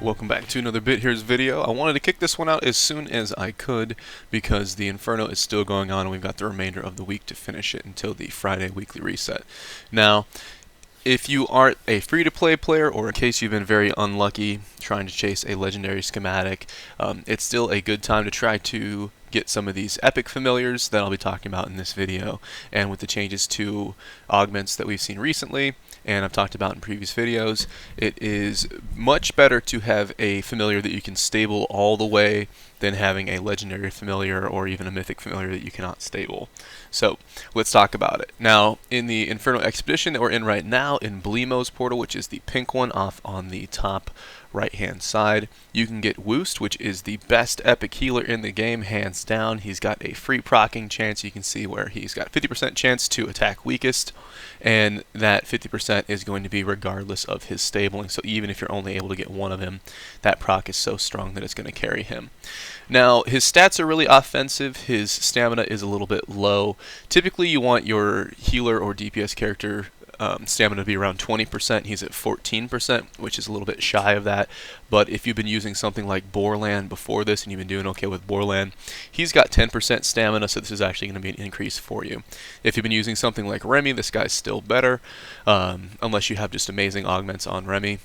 Welcome back to another Bit Here's video. I wanted to kick this one out as soon as I could because the Inferno is still going on and we've got the remainder of the week to finish it until the Friday weekly reset. Now, if you aren't a free-to-play player, or in case you've been very unlucky trying to chase a legendary schematic, it's still a good time to try to get some of these epic familiars that I'll be talking about in this video. And with the changes to augments that we've seen recently, and I've talked about in previous videos, it is much better to have a familiar that you can stable all the way than having a legendary familiar or even a mythic familiar that you cannot stable. So let's talk about it. Now, in the Inferno Expedition that we're in right now, in Bleemo's portal, which is the pink one off on the top right hand side, you can get Woost, which is the best epic healer in the game, hands down. He's got a free proccing chance. You can see where he's got 50% chance to attack weakest, and that 50% is going to be regardless of his stabling. So even if you're only able to get one of him, that proc is so strong that it's going to carry him. Now, his stats are really offensive. His stamina is a little bit low. Typically, you want your healer or DPS character stamina to be around 20%. He's at 14%, which is a little bit shy of that. But if you've been using something like Borland before this and you've been doing okay with Borland, he's got 10% stamina, so this is actually going to be an increase for you. If you've been using something like Remy, this guy's still better, unless you have just amazing augments on Remy.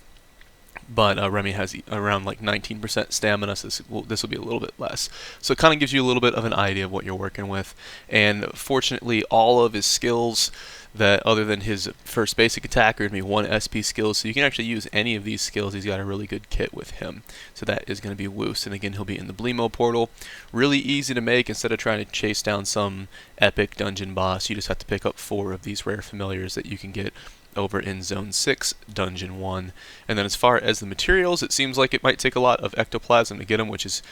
But Remy has around like 19% stamina, so this will be a little bit less. So it kind of gives you a little bit of an idea of what you're working with. And fortunately, all of his skills, that other than his first basic attack, are going to be 1 SP skills, so you can actually use any of these skills. He's got a really good kit with him. So that is going to be Woost, and again, he'll be in the Bleemo portal. Really easy to make. Instead of trying to chase down some epic dungeon boss, you just have to pick up 4 of these rare familiars that you can get over in Zone 6, Dungeon 1. And then as far as the materials, it seems like it might take a lot of ectoplasm to get them, which is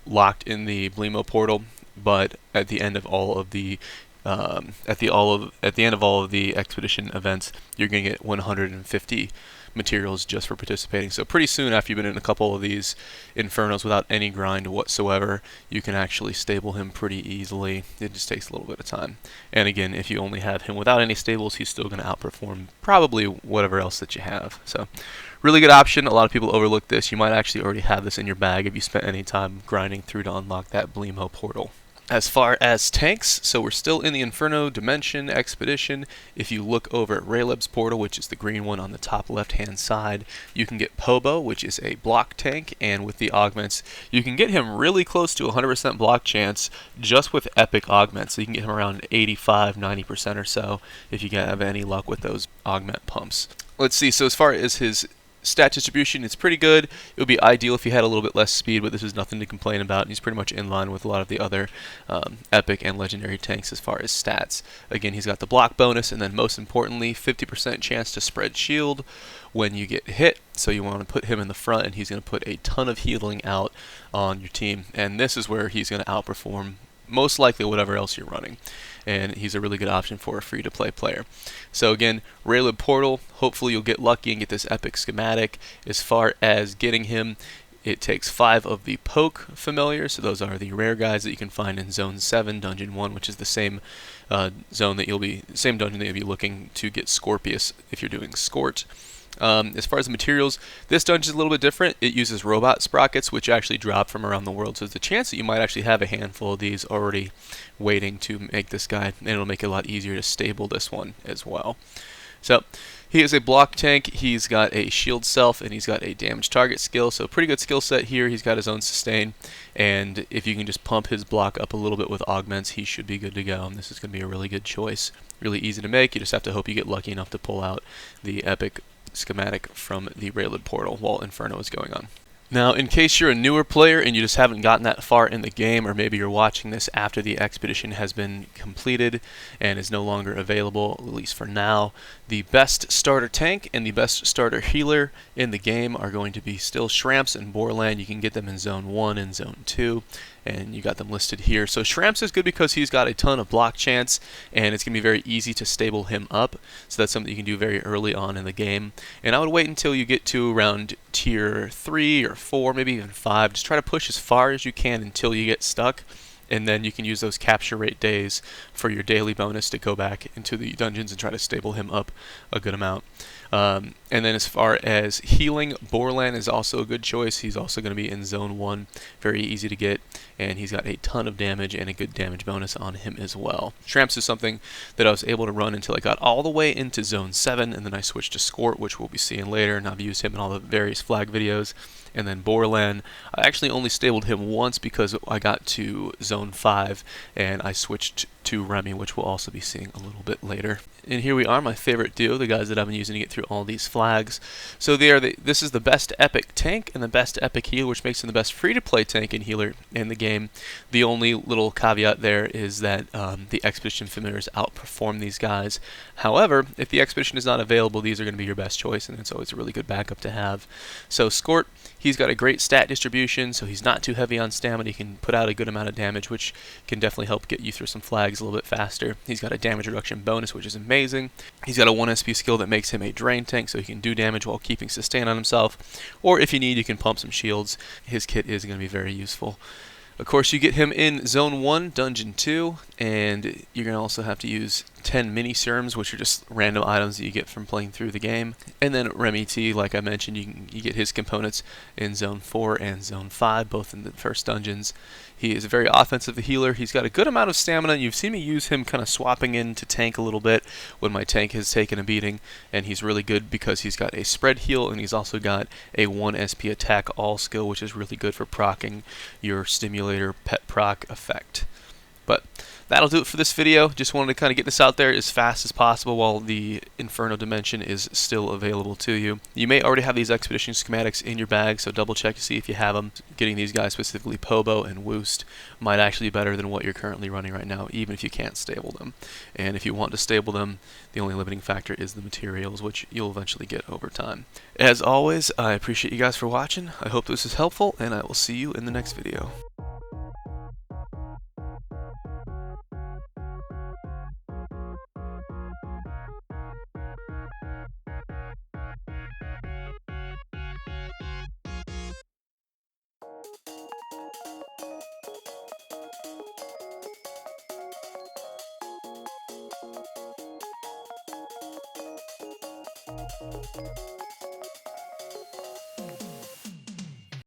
locked in the Bleemo portal, but at the end of all of the at the end of all of the expedition events, you're going to get 150 materials just for participating. So pretty soon after you've been in a couple of these Infernos without any grind whatsoever, you can actually stable him pretty easily. It just takes a little bit of time. And again, if you only have him without any stables, he's still going to outperform probably whatever else that you have. So really good option. A lot of people overlook this. You might actually already have this in your bag if you spent any time grinding through to unlock that Bleemo portal. As far as tanks, so we're still in the Inferno Dimension Expedition. If you look over at Rayleb's portal, which is the green one on the top left-hand side, you can get Pobo, which is a block tank, and with the augments, you can get him really close to 100% block chance just with epic augments. So you can get him around 85-90% or so if you have any luck with those augment pumps. Let's see, so as far as his stat distribution, it's pretty good. It would be ideal if he had a little bit less speed, but this is nothing to complain about, and he's pretty much in line with a lot of the other epic and legendary tanks as far as stats. Again, he's got the block bonus, and then most importantly, 50% chance to spread shield when you get hit. So you want to put him in the front, and he's going to put a ton of healing out on your team, and this is where he's going to outperform most likely whatever else you're running. And he's a really good option for a free-to-play player. So again, Rayleb Portal, hopefully you'll get lucky and get this epic schematic. As far as getting him, it takes 5 of the Poke familiars, so those are the rare guys that you can find in Zone 7, Dungeon 1, which is the same dungeon that you'll be looking to get Scorpius if you're doing Scort. As far as the materials, this dungeon is a little bit different. It uses robot sprockets, which actually drop from around the world, so there's a chance that you might actually have a handful of these already waiting to make this guy, and it'll make it a lot easier to stable this one as well. So he is a block tank. He's got a shield self, and he's got a damage target skill, so pretty good skill set here. He's got his own sustain, and if you can just pump his block up a little bit with augments, he should be good to go, and this is going to be a really good choice. Really easy to make. You just have to hope you get lucky enough to pull out the epic schematic from the Rayleb portal while Inferno is going on. Now, in case you're a newer player and you just haven't gotten that far in the game, or maybe you're watching this after the expedition has been completed and is no longer available, at least for now, the best starter tank and the best starter healer in the game are going to be still Shramps and Borland. You can get them in Zone 1 and Zone 2, and you got them listed here. So Shramps is good because he's got a ton of block chance, and it's going to be very easy to stable him up, so that's something you can do very early on in the game. And I would wait until you get to around tier 3 or 4, maybe even 5. Just try to push as far as you can until you get stuck, and then you can use those capture rate days for your daily bonus to go back into the dungeons and try to stable him up a good amount. And then as far as healing, Borland is also a good choice. He's also going to be in Zone 1, very easy to get, and he's got a ton of damage and a good damage bonus on him as well. Tramps is something that I was able to run until I got all the way into Zone 7, and then I switched to Skort, which we'll be seeing later, and I've used him in all the various flag videos. And then Borland, I actually only stabled him once because I got to Zone 5 and I switched to Remy, which we'll also be seeing a little bit later. And here we are, my favorite duo, the guys that I've been using to get through all these flags. So this is the best epic tank and the best epic healer, which makes him the best free-to-play tank and healer in the game. The only little caveat there is that the Expedition Familiars outperform these guys. However, if the Expedition is not available, these are going to be your best choice, and it's always a really good backup to have. So Skort, he's got a great stat distribution, so he's not too heavy on stamina. He can put out a good amount of damage, which can definitely help get you through some flags a little bit faster. He's got a damage reduction bonus, which is amazing. He's got a 1 SP skill that makes him a drain tank, so he can do damage while keeping sustain on himself. Or if you need, you can pump some shields. His kit is going to be very useful. Of course, you get him in Zone 1, Dungeon 2, and you're going to also have to use 10 mini serums, which are just random items that you get from playing through the game. And then Remy T, like I mentioned, you get his components in Zone 4 and Zone 5, both in the first dungeons. He is a very offensive healer. He's got a good amount of stamina. You've seen me use him kind of swapping into tank a little bit when my tank has taken a beating, and he's really good because he's got a spread heal, and he's also got a 1 SP attack all skill, which is really good for proccing your stimulator pet proc effect. But that'll do it for this video. Just wanted to kind of get this out there as fast as possible while the Inferno dimension is still available to you. You may already have these expedition schematics in your bag, so double check to see if you have them. Getting these guys, specifically Pobo and Woost, might actually be better than what you're currently running right now, even if you can't stable them. And if you want to stable them, the only limiting factor is the materials, which you'll eventually get over time. As always, I appreciate you guys for watching. I hope this is helpful, and I will see you in the next video.